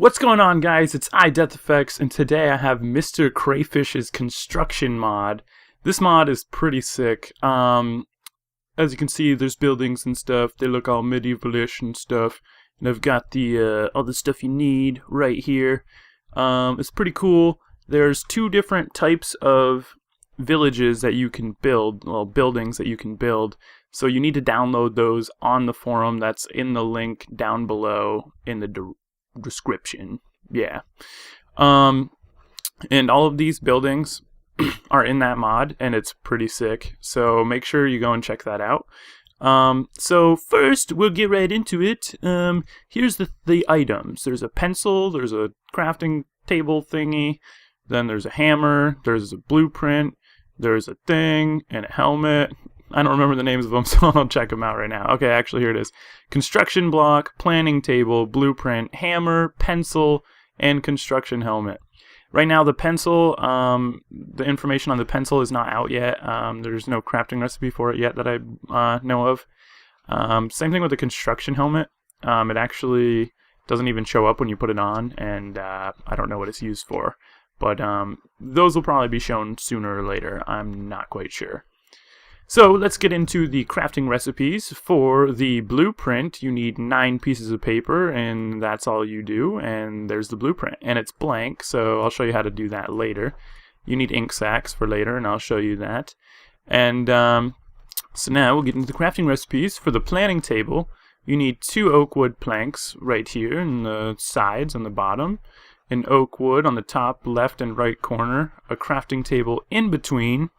What's going on, guys? It's iDeathEffects, and today I have MrCrayfish's Construction Mod. This mod is pretty sick. As you can see, there's buildings and stuff. They look all medieval-ish and stuff. And I've got the all the stuff you need right here. It's pretty cool. There's two different types of villages that you can build, well, buildings that you can build. So you need to download those on the forum. That's in the link down below in the description. Yeah. And all of these buildings are in that mod, and it's pretty sick. So make sure you go and check that out. So first, we'll get right into it. Here's the items. There's a pencil, there's a crafting table thingy, then there's a hammer, there's a blueprint, there's a thing, and a helmet. I don't remember the names of them, so I'll check them out right now. Okay, actually, here it is. Construction block, planning table, blueprint, hammer, pencil, and construction helmet. Right now, the pencil, the information on the pencil is not out yet. There's no crafting recipe for it yet that I know of. Same thing with the construction helmet. It actually doesn't even show up when you put it on, and I don't know what it's used for. But those will probably be shown sooner or later. I'm not quite sure. So let's get into the crafting recipes. For the blueprint, you need 9 pieces of paper, and that's all you do. And there's the blueprint, and it's blank, so I'll show you how to do that later. You need ink sacs for later, and I'll show you that. And so now we'll get into the crafting recipes. For the planning table, you need 2 oak wood planks right here in the sides on the bottom, an oak wood on the top left and right corner, a crafting table in between,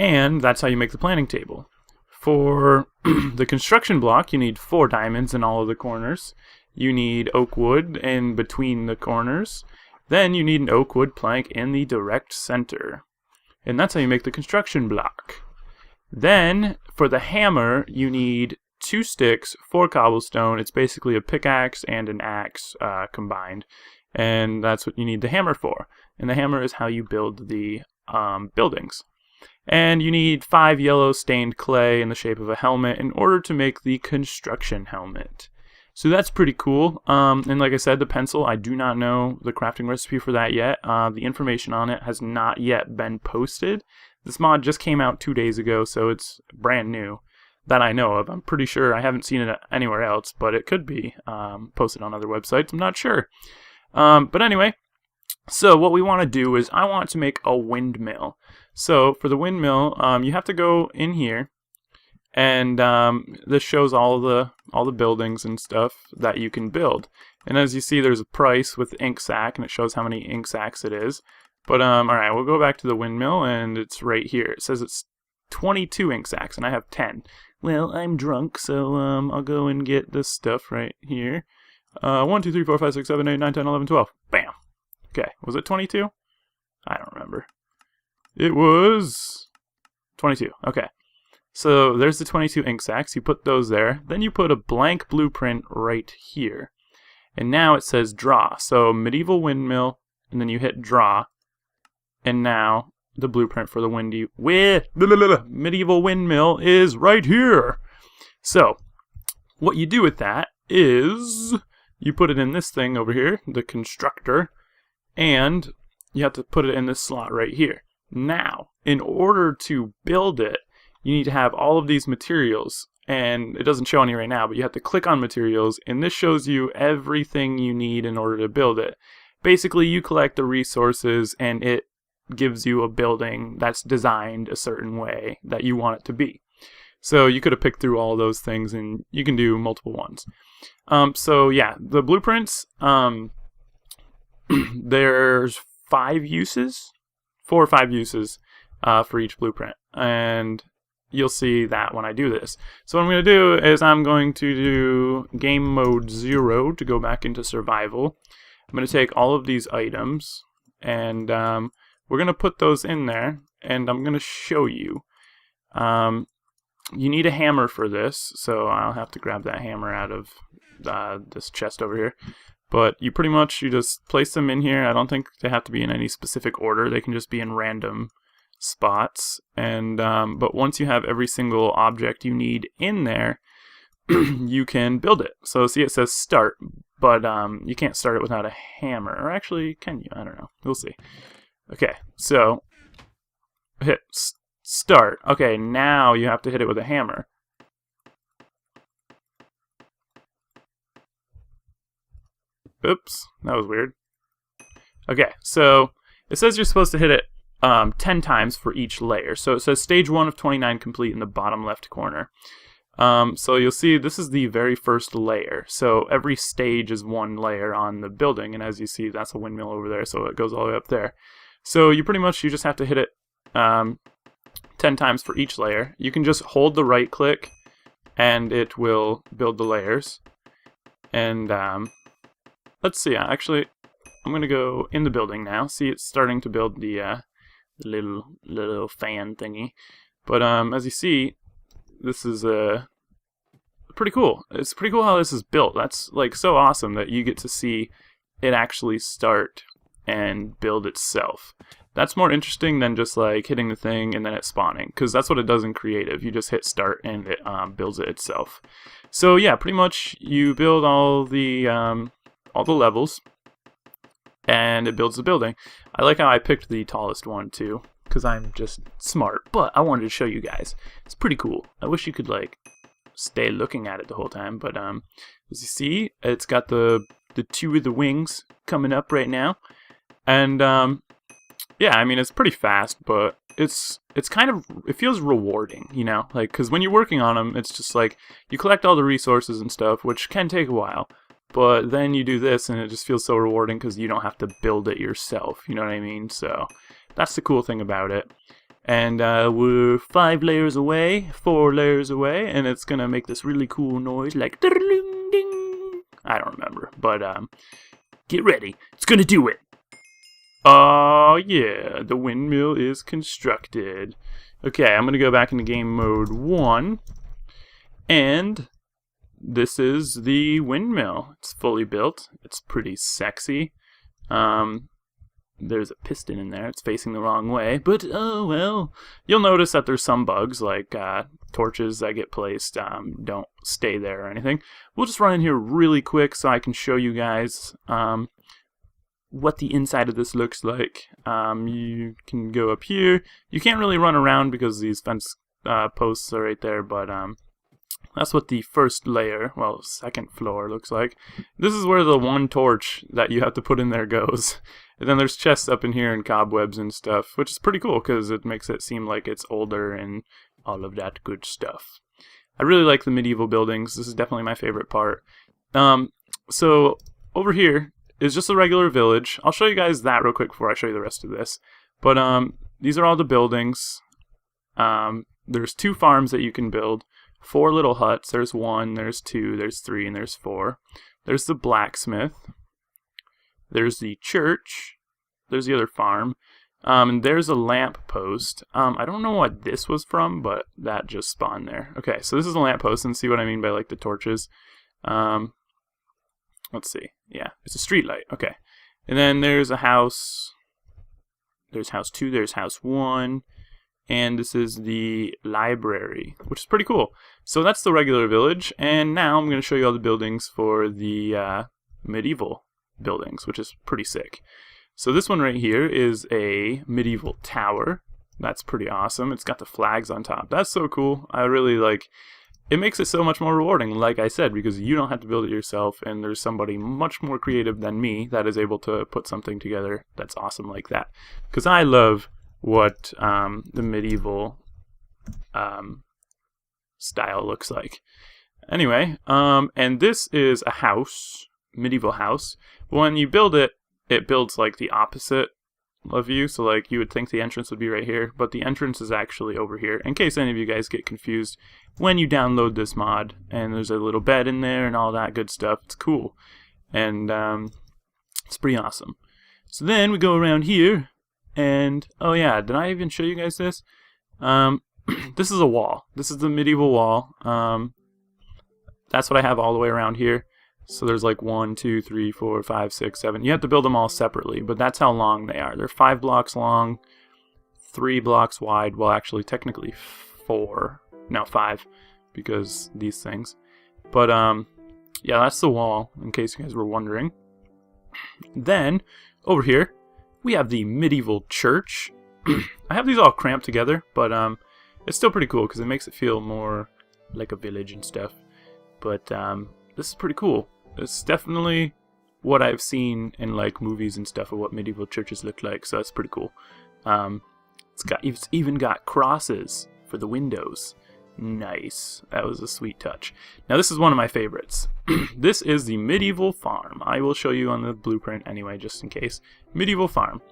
and that's how you make the planning table. For the construction block, you need 4 diamonds in all of the corners. You need oak wood in between the corners. Then you need an oak wood plank in the direct center. And that's how you make the construction block. Then, for the hammer, you need 2 sticks, 4 cobblestone. It's basically a pickaxe and an axe combined. And that's what you need the hammer for. And the hammer is how you build the buildings. And you need 5 yellow stained clay in the shape of a helmet in order to make the construction helmet. So that's pretty cool. And like I said, the pencil, I do not know the crafting recipe for that yet. The information on it has not yet been posted. This mod just came out 2 days ago, so it's brand new that I know of. I'm pretty sure I haven't seen it anywhere else, but it could be posted on other websites. I'm not sure. But anyway, so what we want to do is I want to make a windmill. So for the windmill, you have to go in here, and this shows all the buildings and stuff that you can build. And as you see, there's a price with ink sac, and it shows how many ink sacs it is. But all right, we'll go back to the windmill, and it's right here. It says it's 22 ink sacs, and I have 10. Well, I'm drunk, so I'll go and get this stuff right here. 1, 2, 3, 4, 5, 6, 7, 8, 9, 10, 11, 12. Bam. Okay, was it 22? I don't remember. It was 22. Okay. So there's the 22 ink sacs. You put those there. Then you put a blank blueprint right here. And now it says draw. So medieval windmill, and then you hit draw. And now the blueprint for the medieval windmill is right here. So what you do with that is you put it in this thing over here, the constructor, and you have to put it in this slot right here. Now, in order to build it, you need to have all of these materials, and it doesn't show any right now, but you have to click on materials, and this shows you everything you need in order to build it. Basically, you collect the resources, and it gives you a building that's designed a certain way that you want it to be. So you could have picked through all those things, and you can do multiple ones. So yeah, the blueprints, there's 4 or 5 uses for each blueprint, and you'll see that when I do this. So what I'm going to do is I'm going to do game mode 0 to go back into survival. I'm going to take all of these items, and we're going to put those in there, and I'm going to show you. You need a hammer for this, so I'll have to grab that hammer out of this chest over here. But you just place them in here. I don't think they have to be in any specific order. They can just be in random spots. And but once you have every single object you need in there, you can build it. So see, it says start, but you can't start it without a hammer. Or actually, can you? I don't know. We'll see. Okay, so hit start. Okay, now you have to hit it with a hammer. Oops, that was weird. Okay, so it says you're supposed to hit it 10 times for each layer. So it says stage 1 of 29 complete in the bottom left corner. So you'll see this is the very first layer. So every stage is one layer on the building, and as you see, that's a windmill over there, so it goes all the way up there. So you just have to hit it 10 times for each layer. You can just hold the right click, and it will build the layers. And let's see, actually, I'm going to go in the building now. See, it's starting to build the little fan thingy. But as you see, this is pretty cool. It's pretty cool how this is built. That's like so awesome that you get to see it actually start and build itself. That's more interesting than just like hitting the thing and then it spawning, because that's what it does in creative. You just hit start and it builds it itself. So yeah, pretty much you build all the levels and it builds the building. I like how I picked the tallest one too, because I'm just smart, but I wanted to show you guys. It's pretty cool. I wish you could like stay looking at it the whole time, but as you see, it's got the two of the wings coming up right now, and yeah, I mean, it's pretty fast, but it's kind of, it feels rewarding, you know, like, because when you're working on them, it's just like you collect all the resources and stuff, which can take a while. But then you do this and it just feels so rewarding because you don't have to build it yourself, you know what I mean? So that's the cool thing about it. And we're 4 layers away, and it's going to make this really cool noise like ding. I don't remember, but get ready. It's going to do it. Oh yeah, the windmill is constructed. Okay, I'm going to go back into game mode 1, and this is the windmill. It's fully built. It's pretty sexy. There's a piston in there. It's facing the wrong way, but oh well. You'll notice that there's some bugs, like torches that get placed don't stay there or anything. We'll just run in here really quick so I can show you guys what the inside of this looks like. You can go up here. You can't really run around because these fence posts are right there, but that's what the first layer, well, second floor looks like. This is where the one torch that you have to put in there goes. And then there's chests up in here and cobwebs and stuff, which is pretty cool because it makes it seem like it's older and all of that good stuff. I really like the medieval buildings. This is definitely my favorite part. So over here is just a regular village. I'll show you guys that real quick before I show you the rest of this. But these are all the buildings. There's 2 farms that you can build. 4 little huts. There's 1, there's 2, there's 3, and there's 4. There's the blacksmith. There's the church. There's the other farm. And there's a lamp post. I don't know what this was from, but that just spawned there. Okay, so this is a lamp post, and see what I mean by like the torches. Let's see. Yeah, it's a street light. Okay. And then there's a house. There's house 2, there's house 1. And this is the library, which is pretty cool. So that's the regular village, and now I'm going to show you all the buildings for the medieval buildings, which is pretty sick. So this one right here is a medieval tower. That's pretty awesome. It's got the flags on top. That's so cool. I really like. It makes it so much more rewarding, like I said, because you don't have to build it yourself, and there's somebody much more creative than me that is able to put something together that's awesome like that. Because I love what the medieval style looks like. Anyway, and this is a house, medieval house. When you build it, it builds like the opposite of you. So like you would think the entrance would be right here, but the entrance is actually over here. In case any of you guys get confused when you download this mod, and there's a little bed in there and all that good stuff. It's cool, and it's pretty awesome. So then we go around here. And, oh yeah, did I even show you guys this? This is a wall. This is the medieval wall. That's what I have all the way around here. So there's like 1, 2, 3, 4, 5, 6, 7. You have to build them all separately, but that's how long they are. They're 5 blocks long, 3 blocks wide. Well, actually, technically 4. No, 5, because these things. But yeah, that's the wall, in case you guys were wondering. Then, over here, we have the medieval church. I have these all cramped together, but it's still pretty cool because it makes it feel more like a village and stuff. But this is pretty cool. It's definitely what I've seen in like movies and stuff of what medieval churches look like, so that's pretty cool. It's even got crosses for the windows. Nice. That was a sweet touch. Now this is one of my favorites. This is the medieval farm. I will show you on the blueprint anyway, just in case. Medieval farm.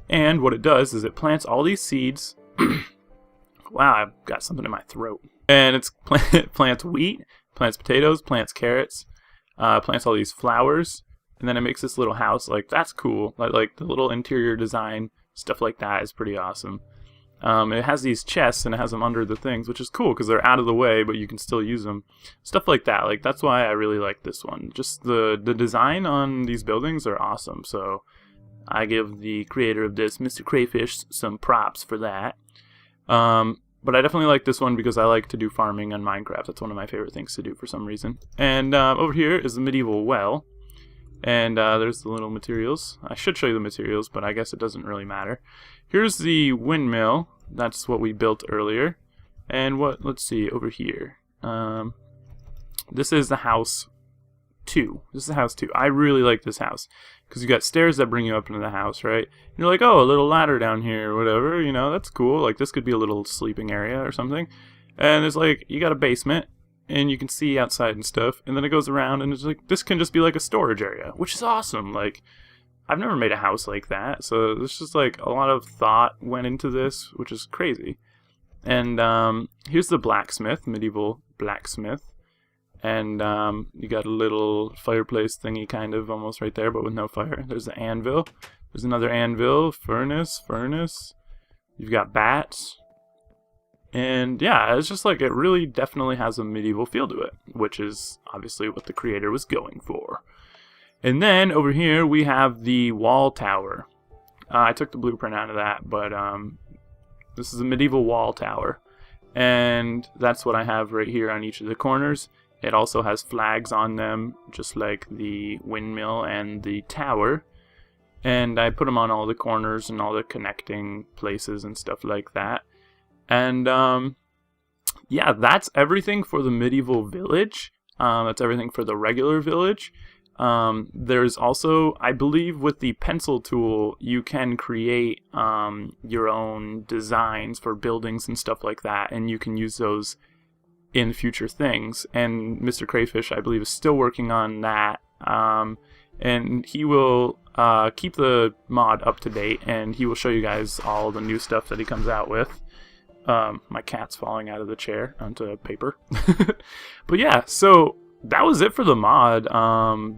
And what it does is it plants all these seeds. Wow, I've got something in my throat. And it plants wheat, plants potatoes, plants carrots, plants all these flowers, and then it makes this little house. Like, that's cool. Like the little interior design, stuff like that is pretty awesome. It has these chests and it has them under the things, which is cool because they're out of the way, but you can still use them. Stuff like that. Like, that's why I really like this one. Just the design on these buildings are awesome. So I give the creator of this, MrCrayfish, some props for that. But I definitely like this one because I like to do farming on Minecraft. That's one of my favorite things to do for some reason. And over here is the medieval well. And there's the little materials. I should show you the materials, but I guess it doesn't really matter. Here's the windmill. That's what we built earlier. And let's see, over here. This is the house 2. This is the house 2. I really like this house. Because you got stairs that bring you up into the house, right? And you're like, oh, a little ladder down here, or whatever. You know, that's cool. Like, this could be a little sleeping area or something. And it's like, you got a basement. And you can see outside and stuff. And then it goes around and it's like, this can just be like a storage area. Which is awesome. Like, I've never made a house like that. So there's just like a lot of thought went into this, which is crazy. And here's the blacksmith, medieval blacksmith. And you got a little fireplace thingy kind of almost right there, but with no fire. There's the anvil. There's another anvil, furnace. You've got bats. And yeah, it's just like it really definitely has a medieval feel to it, which is obviously what the creator was going for. And then over here we have the wall tower. I took the blueprint out of that, but this is a medieval wall tower. And that's what I have right here on each of the corners. It also has flags on them, just like the windmill and the tower. And I put them on all the corners and all the connecting places and stuff like that. And yeah, that's everything for the medieval village. That's everything for the regular village. There's also, I believe with the pencil tool, you can create your own designs for buildings and stuff like that. And you can use those in future things, and MrCrayfish, I believe, is still working on that, and he will keep the mod up to date, and he will show you guys all the new stuff that he comes out with. My cat's falling out of the chair onto paper. But yeah, so that was it for the mod.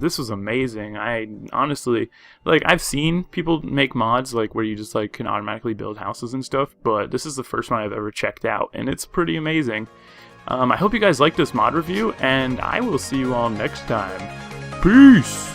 This was amazing. I honestly, like, I've seen people make mods like where you just like can automatically build houses and stuff, but this is the first one I've ever checked out, and it's pretty amazing. I hope you guys liked this mod review, and I will see you all next time. Peace!